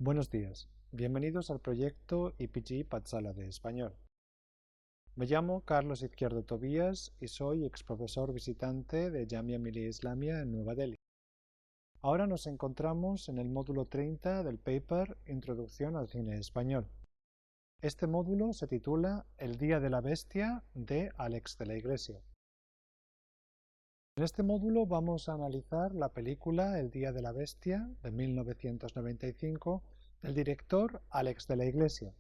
Buenos días, bienvenidos al proyecto IPG Patsala de Español. Me llamo Carlos Izquierdo Tobías y soy exprofesor visitante de Jamia Millia Islamia en Nueva Delhi. Ahora nos encontramos en el módulo 30 del paper Introducción al cine español. Este módulo se titula El Día de la Bestia de Àlex de la Iglesia. En este módulo vamos a analizar la película El Día de la Bestia de 1995 del director Àlex de la Iglesia.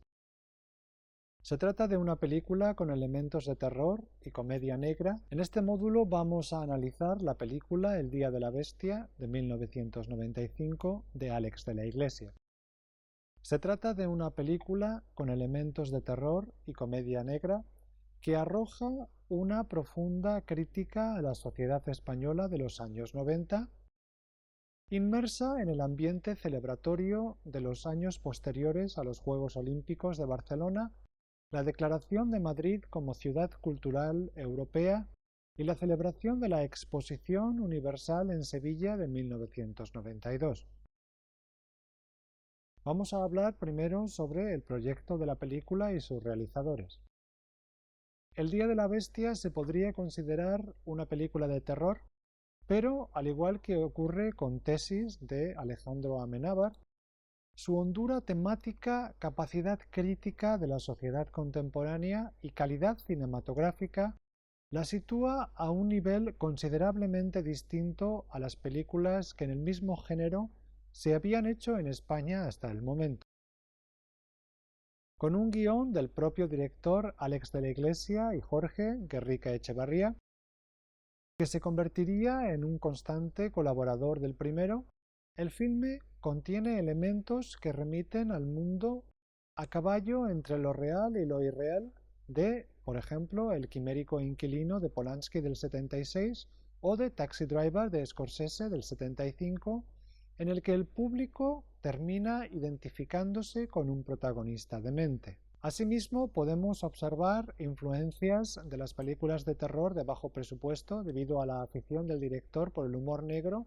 Se trata de una película con elementos de terror y comedia negra. En este módulo vamos a analizar la película El Día de la Bestia de 1995 de Àlex de la Iglesia. Se trata de una película con elementos de terror y comedia negra que arroja una profunda crítica a la sociedad española de los años 90, inmersa en el ambiente celebratorio de los años posteriores a los Juegos Olímpicos de Barcelona, la Declaración de Madrid como Ciudad Cultural Europea y la celebración de la Exposición Universal en Sevilla de 1992. Vamos a hablar primero sobre el proyecto de la película y sus realizadores. El Día de la Bestia se podría considerar una película de terror, pero, al igual que ocurre con Tesis de Alejandro Amenábar, su hondura temática, capacidad crítica de la sociedad contemporánea y calidad cinematográfica la sitúa a un nivel considerablemente distinto a las películas que en el mismo género se habían hecho en España hasta el momento. Con un guión del propio director Àlex de la Iglesia y Jorge Guerrica Echevarría, que se convertiría en un constante colaborador del primero, el filme contiene elementos que remiten al mundo a caballo entre lo real y lo irreal de, por ejemplo, El quimérico inquilino de Polanski del 76 o de Taxi Driver de Scorsese del 75, en el que el público termina identificándose con un protagonista demente. Asimismo, podemos observar influencias de las películas de terror de bajo presupuesto debido a la afición del director por el humor negro,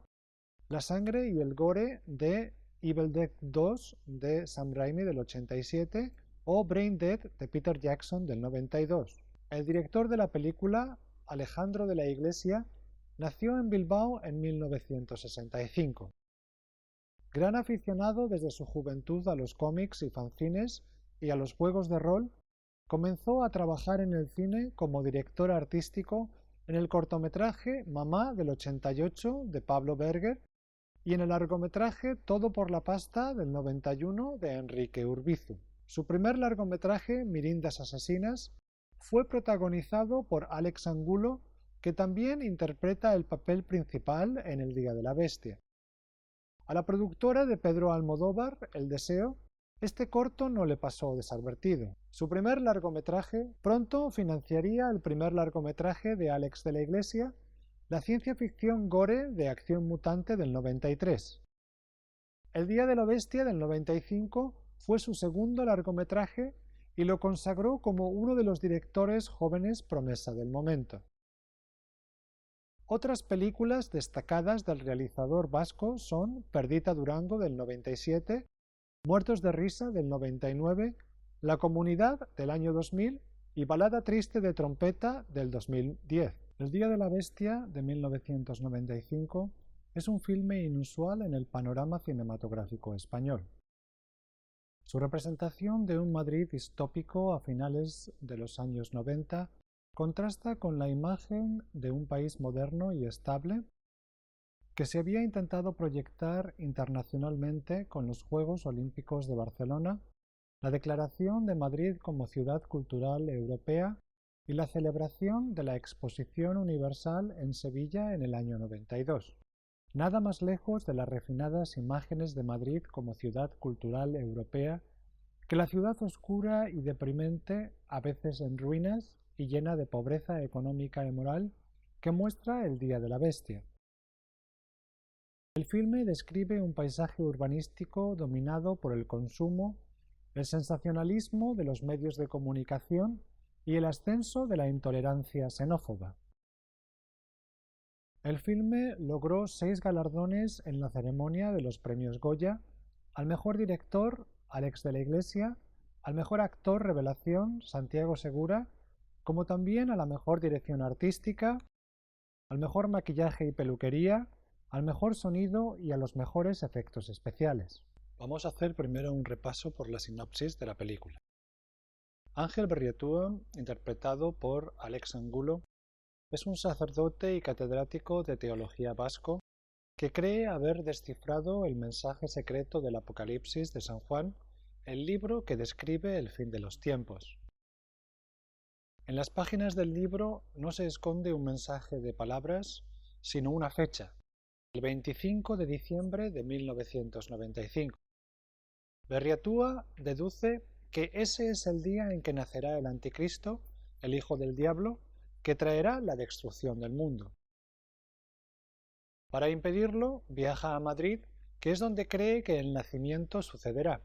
la sangre y el gore de Evil Dead 2 de Sam Raimi del 87 o Brain Dead de Peter Jackson del 92. El director de la película, Alejandro de la Iglesia, nació en Bilbao en 1965. Gran aficionado desde su juventud a los cómics y fanzines y a los juegos de rol, comenzó a trabajar en el cine como director artístico en el cortometraje Mamá del 88 de Pablo Berger y en el largometraje Todo por la pasta del 91 de Enrique Urbizu. Su primer largometraje, Mirindas asesinas, fue protagonizado por Àlex Angulo, que también interpreta el papel principal en El Día de la Bestia. A la productora de Pedro Almodóvar, El Deseo, este corto no le pasó desadvertido. Su primer largometraje pronto financiaría el primer largometraje de Àlex de la Iglesia, la ciencia ficción gore de acción mutante del 93. El Día de la Bestia del 95 fue su segundo largometraje y lo consagró como uno de los directores jóvenes promesa del momento. Otras películas destacadas del realizador vasco son Perdita Durango del 97, Muertos de risa del 99, La Comunidad del año 2000 y Balada triste de trompeta del 2010. El Día de la Bestia de 1995 es un filme inusual en el panorama cinematográfico español. Su representación de un Madrid distópico a finales de los años 90 contrasta con la imagen de un país moderno y estable que se había intentado proyectar internacionalmente con los Juegos Olímpicos de Barcelona, la Declaración de Madrid como Ciudad Cultural Europea y la celebración de la Exposición Universal en Sevilla en el año 92. Nada más lejos de las refinadas imágenes de Madrid como Ciudad Cultural Europea que la ciudad oscura y deprimente, a veces en ruinas y llena de pobreza económica y moral, que muestra El Día de la Bestia. El filme describe un paisaje urbanístico dominado por el consumo, el sensacionalismo de los medios de comunicación y el ascenso de la intolerancia xenófoba. El filme logró 6 galardones en la ceremonia de los premios Goya, al mejor director, Alex de la Iglesia, al mejor actor revelación, Santiago Segura, como también a la mejor dirección artística, al mejor maquillaje y peluquería, al mejor sonido y a los mejores efectos especiales. Vamos a hacer primero un repaso por la sinopsis de la película. Ángel Berriatúa, interpretado por Alex Angulo, es un sacerdote y catedrático de teología vasco que cree haber descifrado el mensaje secreto del Apocalipsis de San Juan, el libro que describe el fin de los tiempos. En las páginas del libro no se esconde un mensaje de palabras, sino una fecha, el 25 de diciembre de 1995. Berriatúa deduce que ese es el día en que nacerá el Anticristo, el hijo del diablo, que traerá la destrucción del mundo. Para impedirlo, viaja a Madrid, que es donde cree que el nacimiento sucederá.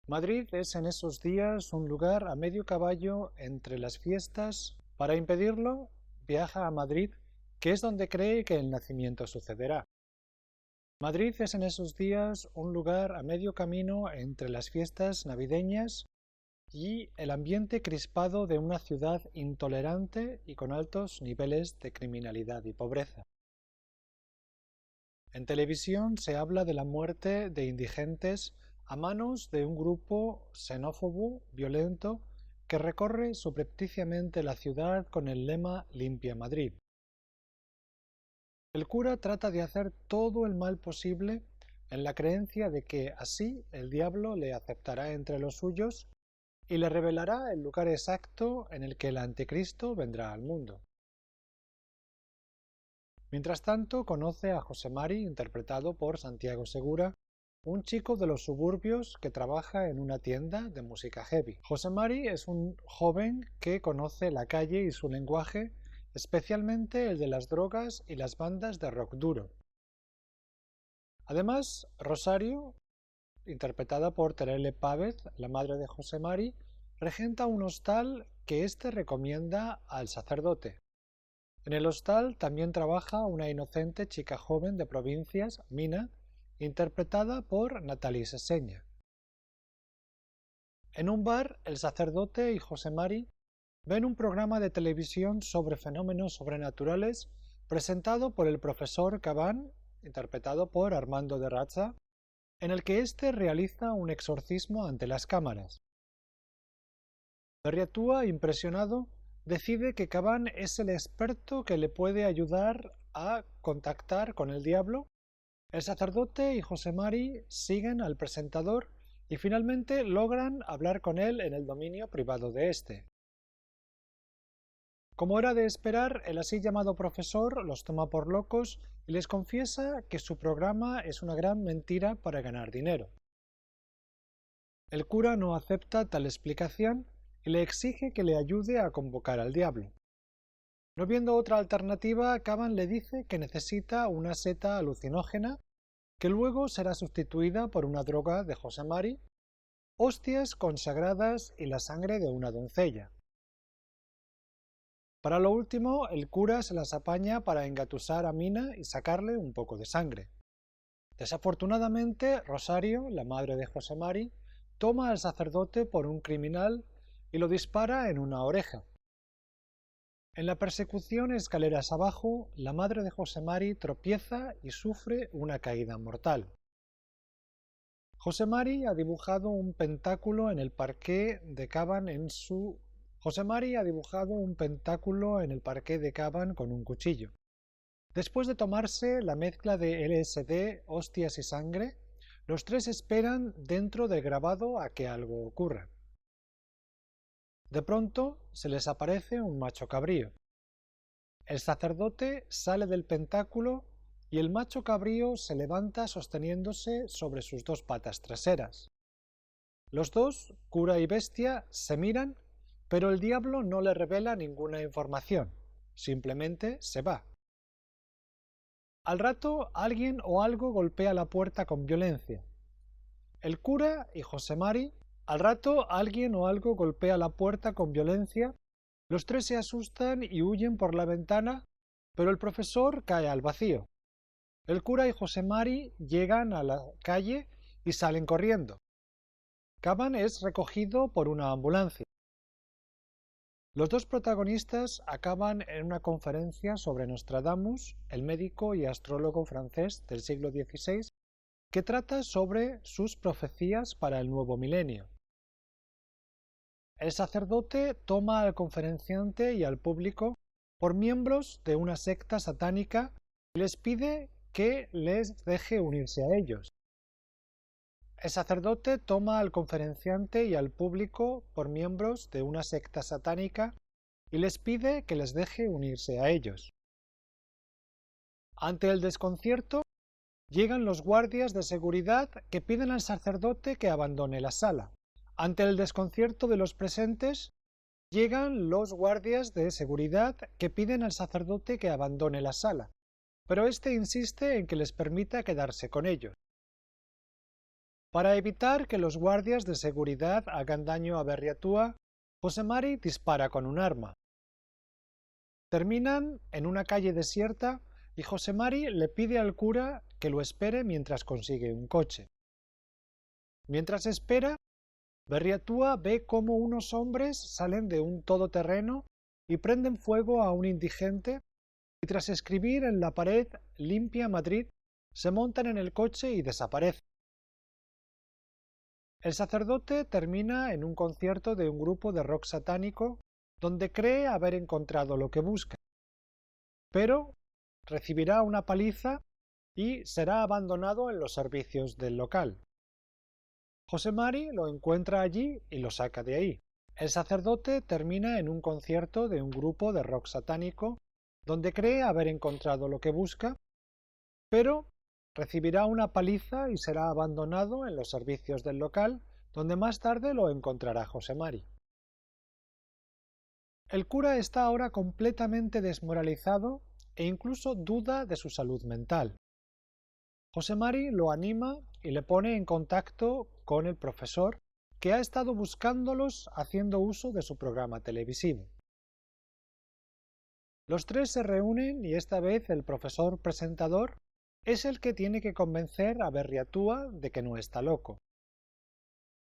Madrid es en esos días un lugar a medio caballo entre las fiestas. Para impedirlo, viaja a Madrid, que es donde cree que el nacimiento sucederá. Madrid es en esos días un lugar a medio camino entre las fiestas navideñas y el ambiente crispado de una ciudad intolerante y con altos niveles de criminalidad y pobreza. En televisión se habla de la muerte de indigentes a manos de un grupo xenófobo, violento, que recorre subrepticiamente la ciudad con el lema Limpia Madrid. El cura trata de hacer todo el mal posible en la creencia de que así el diablo le aceptará entre los suyos y le revelará el lugar exacto en el que el anticristo vendrá al mundo. Mientras tanto, conoce a José Mari, interpretado por Santiago Segura, un chico de los suburbios que trabaja en una tienda de música heavy. José Mari es un joven que conoce la calle y su lenguaje, especialmente el de las drogas y las bandas de rock duro. Además, Rosario, interpretada por Terele Pávez, la madre de José Mari, regenta un hostal que éste recomienda al sacerdote. En el hostal también trabaja una inocente chica joven de provincias, Mina, interpretada por Nathalie Seseña. En un bar, el sacerdote y José Mari ven un programa de televisión sobre fenómenos sobrenaturales presentado por el profesor Cabán, interpretado por Armando de Raza, en el que éste realiza un exorcismo ante las cámaras. Berriatúa, impresionado, decide que Cabán es el experto que le puede ayudar a contactar con el diablo. El sacerdote y José Mari siguen al presentador y finalmente logran hablar con él en el dominio privado de éste. Como era de esperar, el así llamado profesor los toma por locos y les confiesa que su programa es una gran mentira para ganar dinero. El cura no acepta tal explicación y le exige que le ayude a convocar al diablo. No viendo otra alternativa, Caban le dice que necesita una seta alucinógena que luego será sustituida por una droga de José Mari, hostias consagradas y la sangre de una doncella. Para lo último, el cura se las apaña para engatusar a Mina y sacarle un poco de sangre. Desafortunadamente, Rosario, la madre de José Mari, toma al sacerdote por un criminal y lo dispara en una oreja. En la persecución escaleras abajo, la madre de José Mari tropieza y sufre una caída mortal. José Mari ha dibujado un pentáculo en el parqué de Caban con un cuchillo. Después de tomarse la mezcla de LSD, hostias y sangre, los tres esperan dentro del grabado a que algo ocurra. De pronto se les aparece un macho cabrío. El sacerdote sale del pentáculo y el macho cabrío se levanta sosteniéndose sobre sus dos patas traseras. Los dos, cura y bestia, se miran, pero el diablo no le revela ninguna información, simplemente se va. Al rato, alguien o algo golpea la puerta con violencia. El cura y José Mari. Al rato, alguien o algo golpea la puerta con violencia. Los tres se asustan y huyen por la ventana, pero el profesor cae al vacío. El cura y José Mari llegan a la calle y salen corriendo. Caban es recogido por una ambulancia. Los dos protagonistas acaban en una conferencia sobre Nostradamus, el médico y astrólogo francés del siglo XVI, que trata sobre sus profecías para el nuevo milenio. El sacerdote toma al conferenciante y al público por miembros de una secta satánica y les pide que les deje unirse a ellos. El sacerdote toma al conferenciante y al público por miembros de una secta satánica y les pide que les deje unirse a ellos. Ante el desconcierto, llegan los guardias de seguridad que piden al sacerdote que abandone la sala. Ante el desconcierto de los presentes, llegan los guardias de seguridad que piden al sacerdote que abandone la sala, pero éste insiste en que les permita quedarse con ellos. Para evitar que los guardias de seguridad hagan daño a Berriatúa, Josemari dispara con un arma. Terminan en una calle desierta y Josemari le pide al cura que lo espere mientras consigue un coche. Mientras espera, Berriatúa ve cómo unos hombres salen de un todoterreno y prenden fuego a un indigente y tras escribir en la pared "Limpia Madrid", se montan en el coche y desaparecen. El sacerdote termina en un concierto de un grupo de rock satánico donde cree haber encontrado lo que busca, pero recibirá una paliza y será abandonado en los servicios del local. Josemari lo encuentra allí y lo saca de ahí. El sacerdote termina en un concierto de un grupo de rock satánico donde cree haber encontrado lo que busca, pero recibirá una paliza y será abandonado en los servicios del local, donde más tarde lo encontrará Josemari. El cura está ahora completamente desmoralizado e incluso duda de su salud mental. Josemari lo anima y le pone en contacto con el profesor, que ha estado buscándolos haciendo uso de su programa televisivo. Los tres se reúnen y esta vez el profesor presentador es el que tiene que convencer a Berriatúa de que no está loco.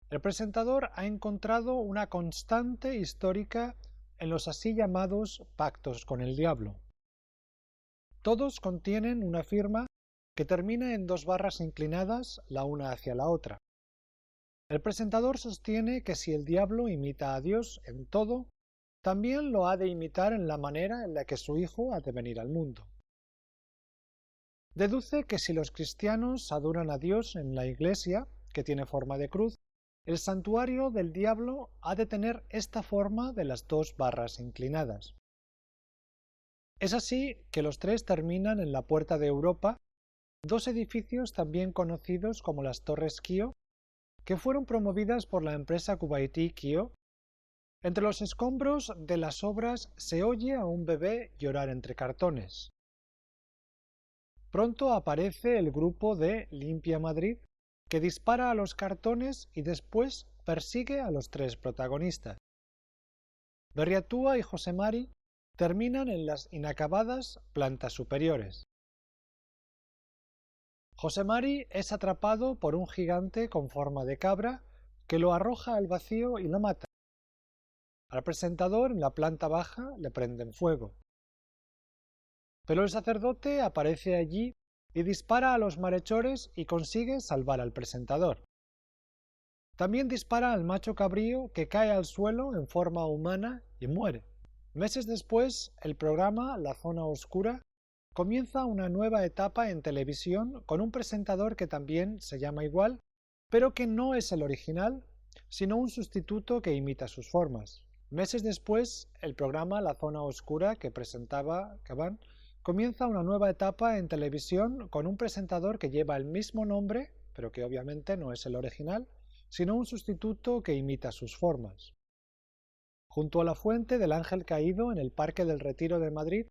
El presentador ha encontrado una constante histórica en los así llamados pactos con el diablo. Todos contienen una firma que termina en dos barras inclinadas la una hacia la otra. El presentador sostiene que si el diablo imita a Dios en todo, también lo ha de imitar en la manera en la que su hijo ha de venir al mundo. Deduce que si los cristianos adoran a Dios en la iglesia, que tiene forma de cruz, el santuario del diablo ha de tener esta forma de las dos barras inclinadas. Es así que los tres terminan en la Puerta de Europa, dos edificios también conocidos como las Torres Kio, que fueron promovidas por la empresa kuwaití Kio. Entre los escombros de las obras se oye a un bebé llorar entre cartones. Pronto aparece el grupo de Limpia Madrid, que dispara a los cartones y después persigue a los tres protagonistas. Berriatúa y Josemari terminan en las inacabadas plantas superiores. Josemari es atrapado por un gigante con forma de cabra que lo arroja al vacío y lo mata. Al presentador en la planta baja le prenden fuego. Pero el sacerdote aparece allí y dispara a los malhechores y consigue salvar al presentador. También dispara al macho cabrío que cae al suelo en forma humana y muere. Meses después, el programa La Zona Oscura comienza una nueva etapa en televisión con un presentador que también se llama igual, pero que no es el original, sino un sustituto que imita sus formas. Meses después, el programa La Zona Oscura que presentaba Caban comienza una nueva etapa en televisión con un presentador que lleva el mismo nombre, pero que obviamente no es el original, sino un sustituto que imita sus formas. Junto a la fuente del Ángel Caído en el Parque del Retiro de Madrid,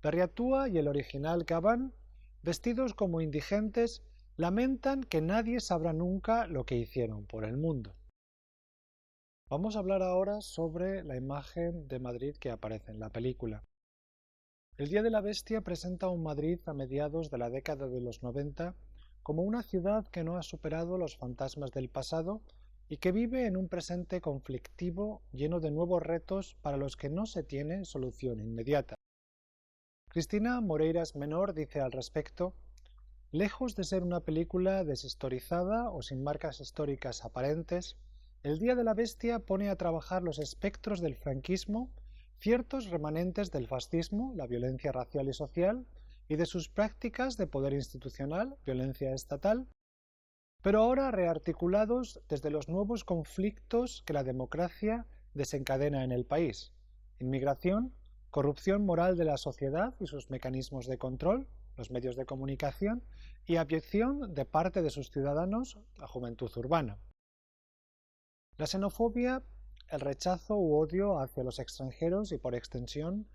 Berriatúa y el original Caban, vestidos como indigentes, lamentan que nadie sabrá nunca lo que hicieron por el mundo. Vamos a hablar ahora sobre la imagen de Madrid que aparece en la película. El Día de la Bestia presenta un Madrid a mediados de la década de los 90 como una ciudad que no ha superado los fantasmas del pasado y que vive en un presente conflictivo lleno de nuevos retos para los que no se tiene solución inmediata. Cristina Moreiras Menor dice al respecto: lejos de ser una película deshistorizada o sin marcas históricas aparentes, El Día de la Bestia pone a trabajar los espectros del franquismo, ciertos remanentes del fascismo, la violencia racial y social, y de sus prácticas de poder institucional, violencia estatal, pero ahora rearticulados desde los nuevos conflictos que la democracia desencadena en el país: inmigración, corrupción moral de la sociedad y sus mecanismos de control, los medios de comunicación, y abyección de parte de sus ciudadanos, la juventud urbana. La xenofobia, el rechazo u odio hacia los extranjeros y por extensión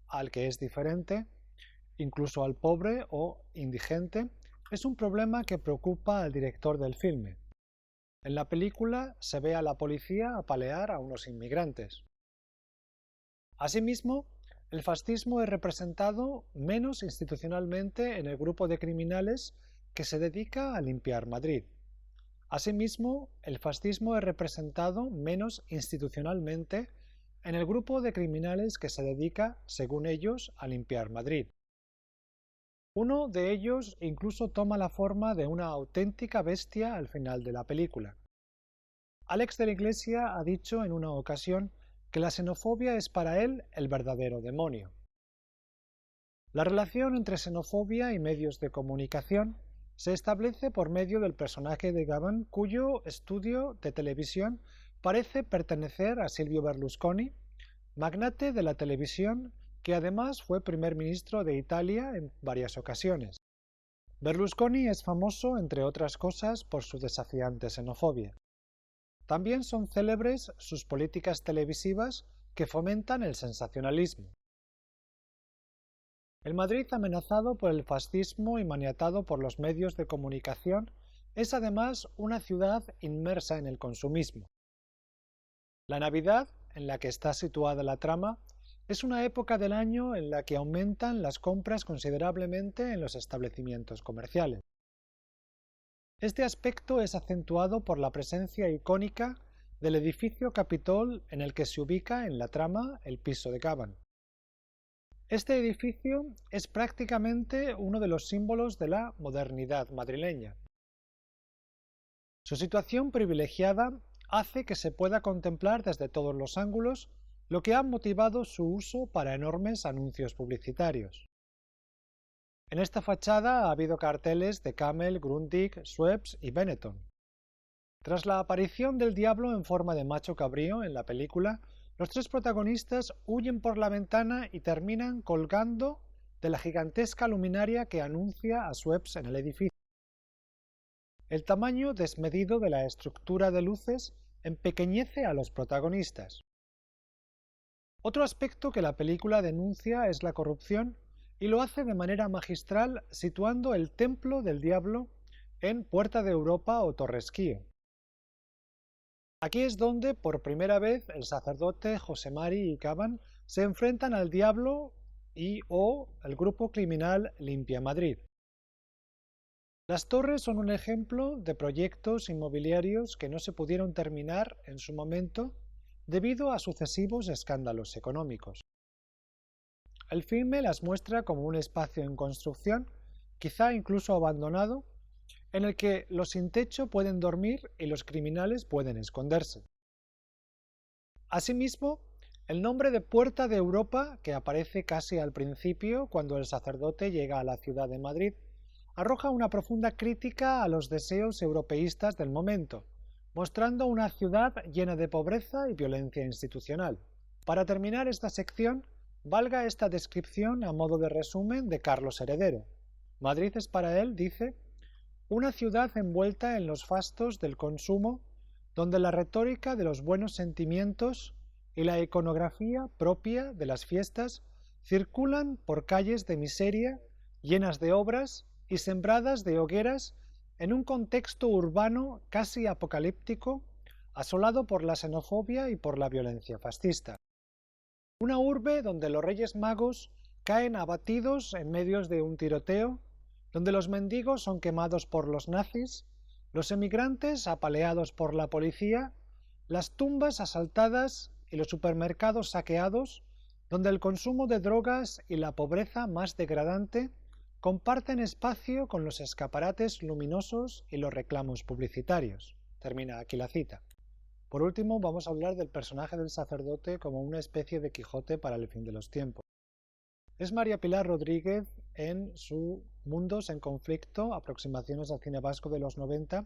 al que es diferente, incluso al pobre o indigente, es un problema que preocupa al director del filme. En la película se ve a la policía apalear a unos inmigrantes. Asimismo, el fascismo es representado menos institucionalmente en el grupo de criminales que se dedica a limpiar Madrid. Asimismo, el fascismo es representado menos institucionalmente en el grupo de criminales que se dedica, según ellos, a limpiar Madrid. Uno de ellos incluso toma la forma de una auténtica bestia al final de la película. Alex de la Iglesia ha dicho en una ocasión que la xenofobia es para él el verdadero demonio. La relación entre xenofobia y medios de comunicación se establece por medio del personaje de Gavan, cuyo estudio de televisión parece pertenecer a Silvio Berlusconi, magnate de la televisión que además fue primer ministro de Italia en varias ocasiones. Berlusconi es famoso, entre otras cosas, por su desafiante xenofobia. También son célebres sus políticas televisivas que fomentan el sensacionalismo. El Madrid amenazado por el fascismo y maniatado por los medios de comunicación es además una ciudad inmersa en el consumismo. La Navidad, en la que está situada la trama, es una época del año en la que aumentan las compras considerablemente en los establecimientos comerciales. Este aspecto es acentuado por la presencia icónica del edificio Capitol en el que se ubica en la trama el piso de Gavan. Este edificio es prácticamente uno de los símbolos de la modernidad madrileña. Su situación privilegiada hace que se pueda contemplar desde todos los ángulos, lo que ha motivado su uso para enormes anuncios publicitarios. En esta fachada ha habido carteles de Camel, Grundig, Schweppes y Benetton. Tras la aparición del diablo en forma de macho cabrío en la película, los tres protagonistas huyen por la ventana y terminan colgando de la gigantesca luminaria que anuncia a Schweppes en el edificio. El tamaño desmedido de la estructura de luces empequeñece a los protagonistas. Otro aspecto que la película denuncia es la corrupción, y lo hace de manera magistral situando el templo del diablo en Puerta de Europa o Torresquío. Aquí es donde por primera vez el sacerdote José Mari y Gavan se enfrentan al diablo o el grupo criminal Limpia Madrid. Las torres son un ejemplo de proyectos inmobiliarios que no se pudieron terminar en su momento debido a sucesivos escándalos económicos. El filme las muestra como un espacio en construcción, quizá incluso abandonado, en el que los sin techo pueden dormir y los criminales pueden esconderse. Asimismo, el nombre de Puerta de Europa, que aparece casi al principio cuando el sacerdote llega a la ciudad de Madrid, arroja una profunda crítica a los deseos europeístas del momento, mostrando una ciudad llena de pobreza y violencia institucional. Para terminar esta sección, valga esta descripción a modo de resumen de Carlos Heredero. Madrid es para él, dice, una ciudad envuelta en los fastos del consumo, donde la retórica de los buenos sentimientos y la iconografía propia de las fiestas circulan por calles de miseria llenas de obras y sembradas de hogueras en un contexto urbano casi apocalíptico, asolado por la xenofobia y por la violencia fascista. Una urbe donde los Reyes Magos caen abatidos en medio de un tiroteo donde los mendigos son quemados por los nazis, los emigrantes apaleados por la policía, las tumbas asaltadas y los supermercados saqueados, donde el consumo de drogas y la pobreza más degradante comparten espacio con los escaparates luminosos y los reclamos publicitarios. Termina aquí la cita. Por último, vamos a hablar del personaje del sacerdote como una especie de Quijote para el fin de los tiempos. Es María Pilar Rodríguez en su Mundos en conflicto, aproximaciones al cine vasco de los 90,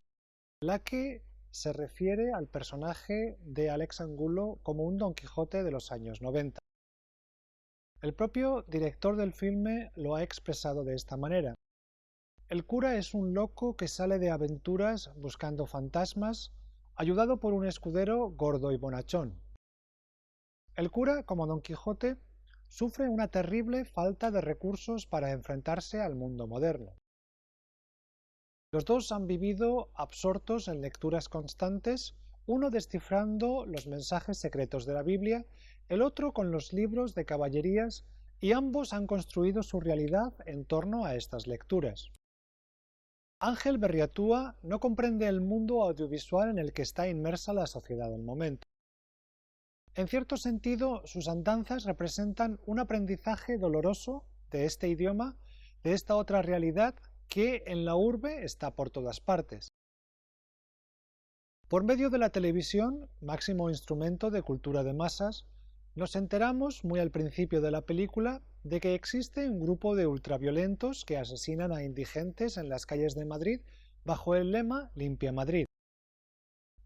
la que se refiere al personaje de Alex Angulo como un Don Quijote de los años 90. El propio director del filme lo ha expresado de esta manera. El cura es un loco que sale de aventuras buscando fantasmas, ayudado por un escudero gordo y bonachón. El cura, como Don Quijote, sufre una terrible falta de recursos para enfrentarse al mundo moderno. Los dos han vivido absortos en lecturas constantes, uno descifrando los mensajes secretos de la Biblia, el otro con los libros de caballerías, y ambos han construido su realidad en torno a estas lecturas. Ángel Berriatúa no comprende el mundo audiovisual en el que está inmersa la sociedad del momento. En cierto sentido, sus andanzas representan un aprendizaje doloroso de este idioma, de esta otra realidad que en la urbe está por todas partes. Por medio de la televisión, máximo instrumento de cultura de masas, nos enteramos muy al principio de la película de que existe un grupo de ultraviolentos que asesinan a indigentes en las calles de Madrid bajo el lema Limpia Madrid.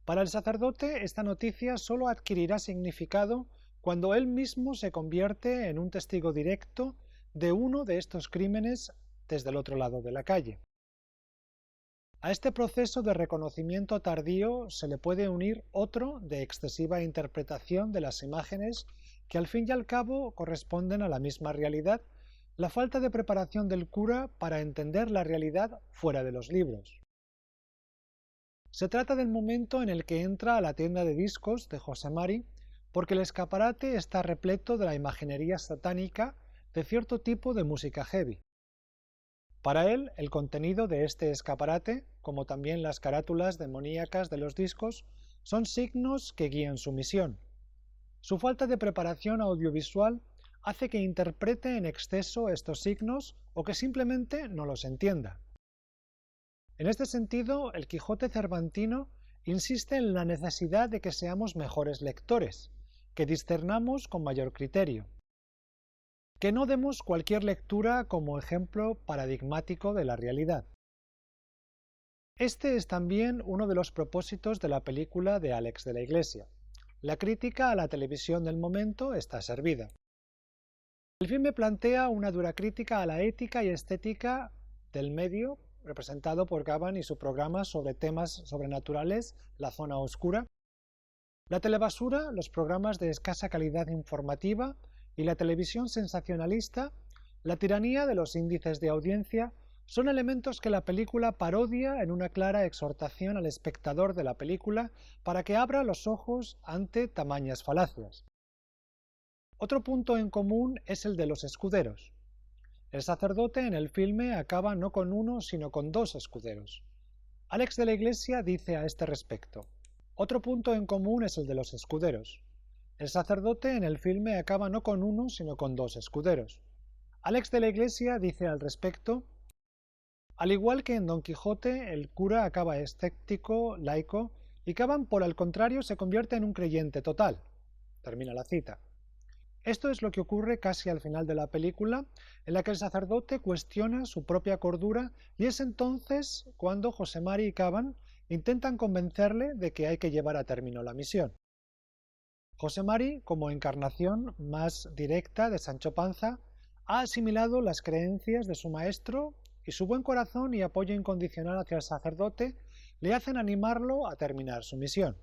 Para el sacerdote, esta noticia solo adquirirá significado cuando él mismo se convierte en un testigo directo de uno de estos crímenes desde el otro lado de la calle. A este proceso de reconocimiento tardío se le puede unir otro de excesiva interpretación de las imágenes que al fin y al cabo corresponden a la misma realidad, la falta de preparación del cura para entender la realidad fuera de los libros. Se trata del momento en el que entra a la tienda de discos de José Mari porque el escaparate está repleto de la imaginería satánica de cierto tipo de música heavy. Para él, el contenido de este escaparate, como también las carátulas demoníacas de los discos, son signos que guían su misión. Su falta de preparación audiovisual hace que interprete en exceso estos signos o que simplemente no los entienda. En este sentido, el Quijote cervantino insiste en la necesidad de que seamos mejores lectores, que discernamos con mayor criterio, que no demos cualquier lectura como ejemplo paradigmático de la realidad. Este es también uno de los propósitos de la película de Alex de la Iglesia. La crítica a la televisión del momento está servida. El filme plantea una dura crítica a la ética y estética del medio, representado por Gavin y su programa sobre temas sobrenaturales, La Zona Oscura, la telebasura, los programas de escasa calidad informativa y la televisión sensacionalista, la tiranía de los índices de audiencia, son elementos que la película parodia en una clara exhortación al espectador de la película para que abra los ojos ante tamañas falacias. Otro punto en común es el de los escuderos. El sacerdote en el filme acaba no con uno sino con dos escuderos. Alex de la Iglesia dice a este respecto: otro punto en común es el de los escuderos. El sacerdote en el filme acaba no con uno sino con dos escuderos. Alex de la Iglesia dice al respecto: al igual que en Don Quijote, el cura acaba escéptico, laico, y Caban, por el contrario, se convierte en un creyente total. Termina la cita. Esto es lo que ocurre casi al final de la película, en la que el sacerdote cuestiona su propia cordura, y es entonces cuando José Mari y Caban intentan convencerle de que hay que llevar a término la misión. José Mari, como encarnación más directa de Sancho Panza, ha asimilado las creencias de su maestro y su buen corazón y apoyo incondicional hacia el sacerdote le hacen animarlo a terminar su misión.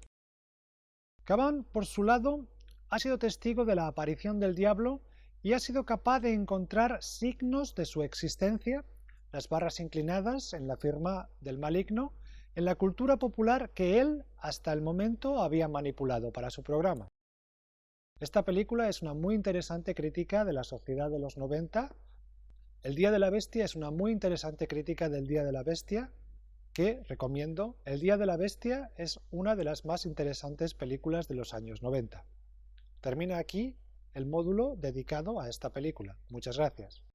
Caban, por su lado, ha sido testigo de la aparición del diablo y ha sido capaz de encontrar signos de su existencia, las barras inclinadas en la firma del maligno, en la cultura popular que él hasta el momento había manipulado para su programa. Esta película es una muy interesante crítica de la sociedad de los 90, El Día de la Bestia es una muy interesante crítica del Día de la Bestia que recomiendo. El Día de la Bestia es una de las más interesantes películas de los años 90. Termina aquí el módulo dedicado a esta película. Muchas gracias.